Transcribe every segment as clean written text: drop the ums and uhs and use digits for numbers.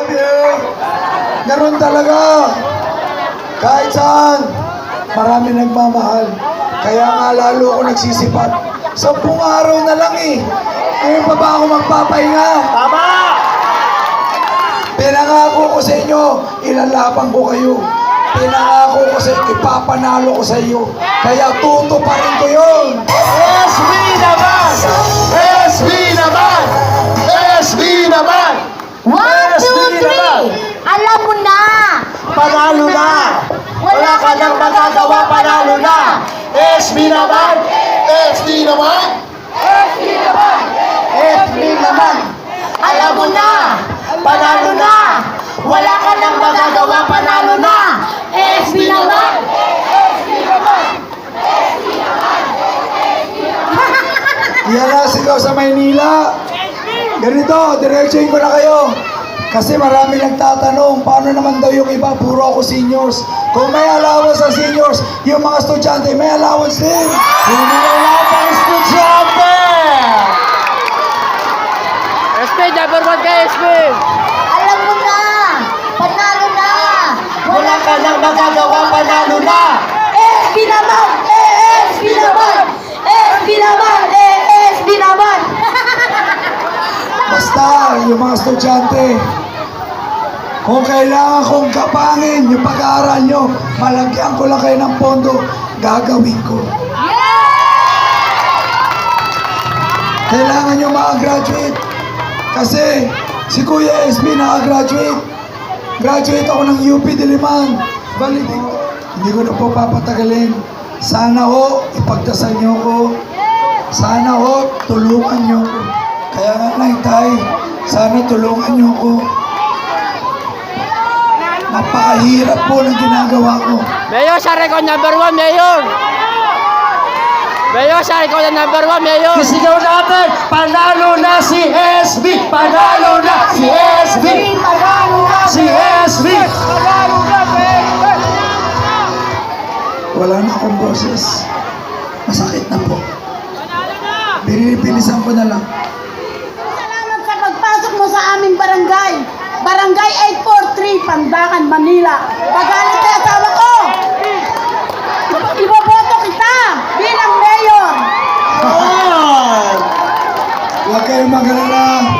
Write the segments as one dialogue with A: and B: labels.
A: love you. Ganun talaga. Kahit saan, marami nagmamahal. Kaya nga lalo ako nagsisipat. 10 araw na lang eh. Ngayon pa ba ako magpapahinga?
B: Tama!
A: Pinangako ko sa inyo, ilalaban ko kayo. Pinangako ko sa inyo, ipapanalo ko sa iyo. Kaya tutuparin ko yun.
B: SB naman! SB naman! SB naman!
C: 1, 2, 3! Alam mo na!
B: Panalo na! Wala ka nang magagawa, panalo na! SB naman! SB naman! SB naman! SB naman!
C: Alam mo na! Panalo na! Wala ka nang magagawa, panalo na! SB naman!
A: Yan na sigaw sa Maynila. Ganito, diretsuhin ko na kayo. Kasi marami nagtatanong, paano naman daw yung iba, puro ako seniors. Kung may allowance sa seniors, yung mga estudyante, may allowance din.
B: Hindi na lahat ang estudyante!
D: SP, number 1 ka, SP!
C: Alam mo na! Panalo na!
B: Wala ka nang magagawa, panalo na!
C: SB naman! SB naman! SB naman! SB naman!
A: Basta, yung mga estudyante, kung kailangan kong kapangin yung pag-aaral nyo, malagyan ko lang kayo ng pondo, gagawin ko. Kailangan nyo makagraduate. Kasi si Kuya SB nakagraduate. Graduate ako ng UP Diliman. Validate. Hindi ko na po papatagalin. Sana ho, ipagdasal nyo ko. Sana ho, tulungan nyo ko. Kaya nga lang, tay, sana tulungan nyo ko. Napakahirap po ng ginagawa ko.
D: Mayor, sa record number 1, Mayor! Mayor, sa record number 1, Mayor!
B: Isigaw natin, panalo na si SB! Panalo na si SB!
C: Panalo na!
B: Si SB! Panalo na si SB!
A: Wala na akong boses. Masakit na po. Binilisan ko na lang.
E: Salamat sa pagpasok mo sa aming barangay. Barangay 843, Pandakan, Manila. Pagalit sa asawa ko. Iboboto kita bilang mayor.
A: Huwag kayong mag-alala.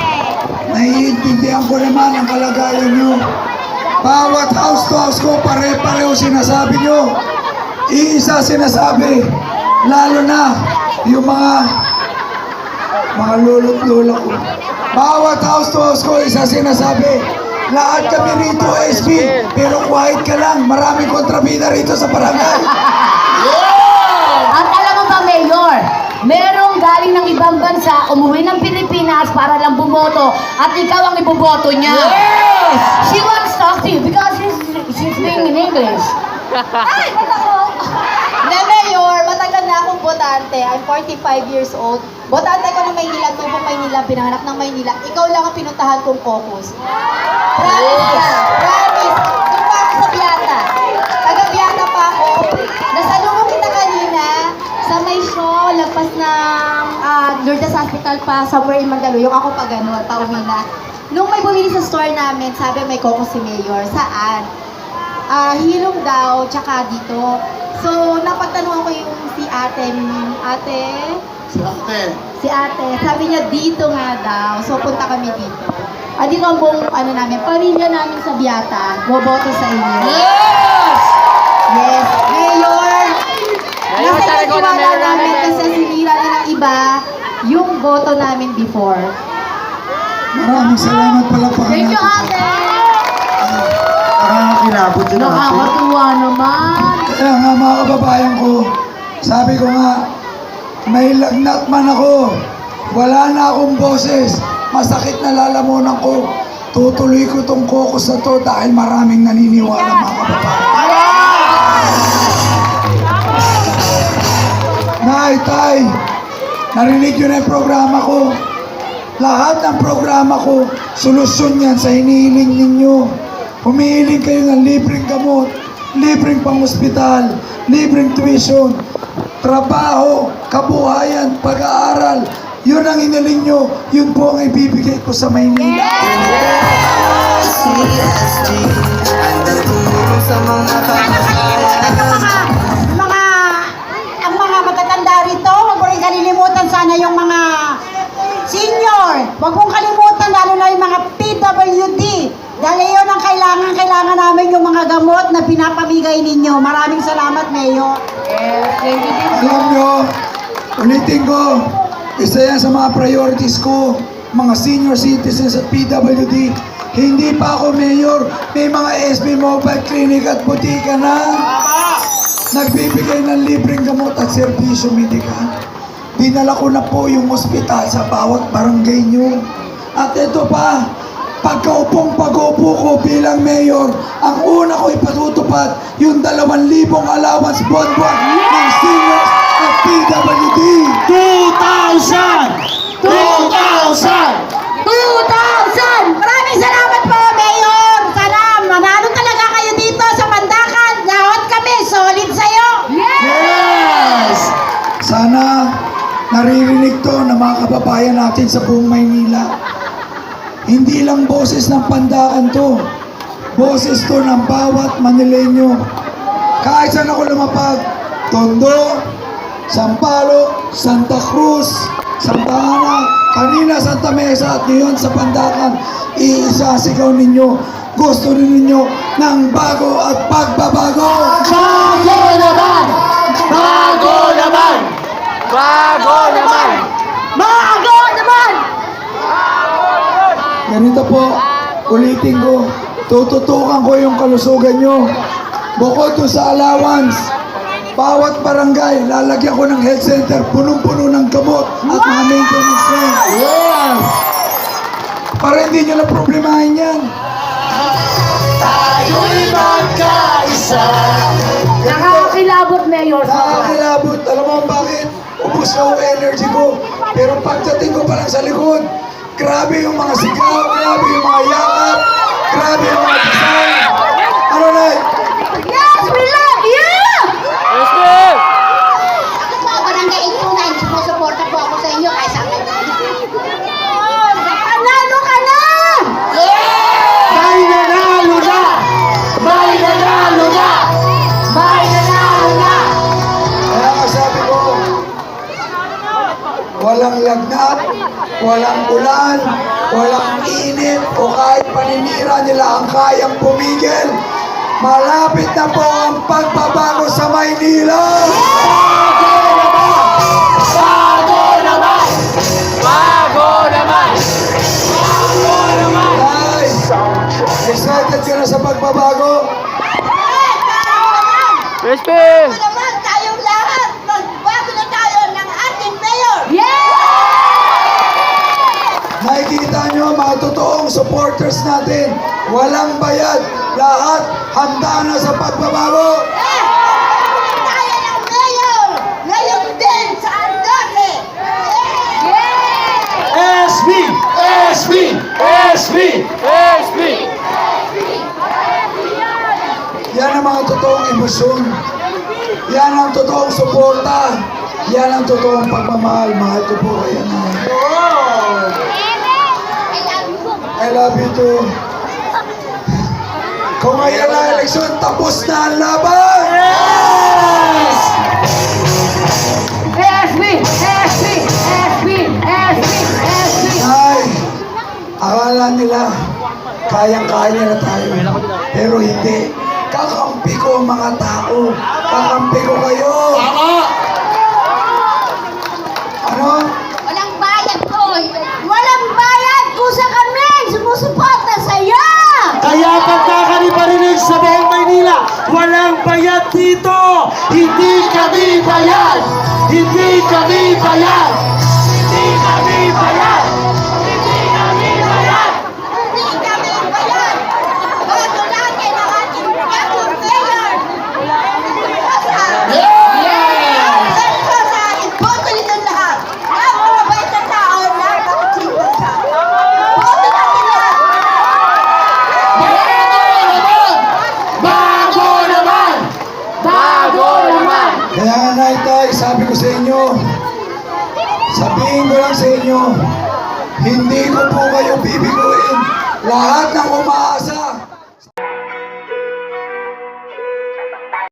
A: Naiintindihan ko naman ang kalagayan nyo. Bawat house to house ko, pare-pareho sinasabi nyo. Iisa sinasabi. Lalo na yung mga lulot-lula ko. Bawat house to house ko, isa sinasabi. Lahat kami rito SB, pero quiet ka lang. Maraming kontrabida rito sa barangay.
C: At alam mo ba, Mayor, merong galing ng ibang bansa, umuwi ng Pilipinas para lang bumoto at ikaw ang iboboto niya. Yes! She wants to talk to you because she's speaking in English.
E: Ay, ba't ako? Na mayor, matagal na akong botante. I'm 45 years old. Botante ko ng Maynila, tubong Maynila, pinanganak ng Maynila. Ikaw lang ang pinuntahan kong caucus. Promise ka. Promise. Doon pa ako sa Biata. Taga-Biata pa ako. Nasalubong kita kanina sa may show, lagpas ng Lourdes Hospital pa, somewhere in Mandaluyong. Ako pa gano'n, pauwi na. Nung may bumili sa store namin, sabi may caucus si Mayor. Saan? Hilong daw, tsaka dito. So, napagtanungan ko yung si ate. Si ate. Sabi niya, dito nga daw. So, punta kami dito. Dito ang buong, namin, pamilya namin sa Biata. Boboto sa inyo.
B: Yes!
E: Yes. Mayor!
D: Mayor,
E: Nasa
D: sa record na
E: nagtiwala
D: Mayor
E: namin
D: namin.
E: kasi sinira na ng iba yung boto namin before.
A: Maraming salamat pala pa.
C: Thank you, ate!
B: Nakakakilabot yun natin.
C: Nakakatuwa naman.
A: Kaya nga mga kababayan ko, sabi ko nga, may lagnat man ako, wala na akong boses, masakit na lalamunan ko, tutuloy ko tong caucus na to dahil maraming naniniwala mga kababayan. Nay, tay, narinig yun ang programa ko. Lahat ng programa ko, solusyon yan sa hinihiling ninyo. Humihiling kayo ng libreng gamot, libreng pang-ospital, libreng tuition, trabaho, kabuhayan, pag-aaral. Yun ang iniling nyo, yun po ang ibibigay ko sa Maynila.
F: Ang mga matatanda rito, huwag mo rin kalilimutan sana yung mga senior. Huwag mong kalimutan lalo na yung mga PWD. Dahil yun ang kailangan namin yung mga gamot na pinapamigay ninyo. Maraming salamat, Mayor.
A: Alam nyo, ulitin ko, isa yan sa mga priorities ko, mga senior citizens at PWD. Hindi pa ako mayor, may mga SB mobile clinic at butika na. Nagbibigay ng libreng gamot at serbisyo medikal. Dinala ko na po yung ospital sa bawat barangay nyo. At ito pa, pagkaupo ko bilang mayor, ang una ko ipatutupad yung 2,000 allowance buwan-buwan ng seniors at PWD.
B: 2,000! 2,000!
F: 2,000! Maraming salamat po, Mayor! Sana manalo talaga kayo dito sa Pandakan. Lahat kami, solid sa'yo!
B: Yes!
A: Sana naririnig to ng mga kababayan natin sa buong Maynila. Hindi lang boses ng Pandakan to. Boses to ng bawat Manileño. Kahit saan ako lumapag, Tondo, Sampaloc, Santa Cruz, Santa Ana, kanina Santa Mesa at ngayon sa Pandakan, iisasigaw ninyo. Gusto rin ninyo ng bago at pagbabago.
B: Bago naman! Bago naman!
D: Bago naman!
F: Bago naman!
A: Ganito po, ulitin ko, tututukan ko yung kalusugan nyo. Bukod to sa allowance, bawat barangay, lalagyan ko ng health center, punong-puno ng gamot at mga maintenance na.
B: Yes!
A: Para hindi nyo na problemahin yan.
B: Tayo'y magkaisa.
C: Nakakakilabot, Mayor.
A: Nakakilabot. Alam mo bakit? Ubus na yung energy ko. Pero pagdating ko pa lang sa likod, grabe yung mga sigaw, grabe yung mga yakap, grabe yung mga design. Ano na?
F: Yes, we love you!
D: SB!
E: Ako po, barangay 829. Sumusuporta po ako sa inyo kahit saan kayo.
F: Panalo ka na!
B: May nanalo na! May nanalo na!
F: May nanalo na!
A: Kaya nga sabi ko, walang lagnat, walang ulan, walang init, o kahit paninira nila ang kayang pumigil. Malapit na po ang pagbabago sa Maynila!
B: Bago naman!
D: Bago naman!
A: Guys, excited ka na sa pagbabago?
D: SB!
F: Naman tayong lahat, magbago na tayo ng ating mayor!
A: Nakikita nyo mga totoong supporters natin. Walang bayad. Lahat handa na sa pagbabago.
F: Tayo ng mayor! Ngayon din sa Andote!
B: SB! SB! SB!
D: SB!
A: Yan ang mga totoong emosyon. Yan ang totoong suporta. Yan ang totoong pagmamahal. Mahal ko po kayo na. I love you too. Kung ngayon na eleksyon, tapos na ang laban!
B: Yes!
C: SB! SB! SB! SB! SB!
A: Ay, akala nila, kayang-kaya na tayo. Pero hindi. Kakampi ko ang mga tao. Kakampi ko kayo.
B: Tama!
A: Ano?
F: Walang bayad ko! Walang bayad ko sa kami! Sumusuporta sa'yo!
B: Kaya pagkakarinig sa buong Maynila, walang bayad dito! Hindi kami bayad! Hindi kami bayad! Hindi kami bayad! Hindi kami bayad!
F: Hindi kami bayad! Bago natin ang ating bagong mayor!
B: Yes!
F: Ganito sa ating boto nito lahat! Ang mga bait na tao na nakikita siya! Boto natin lahat!
B: Bago naman!
D: Bago naman!
A: Kaya nga naitay, sabi ko sa inyo, sabihin ko lang sa inyo, hindi ko po kayo bibiguin. Lahat ng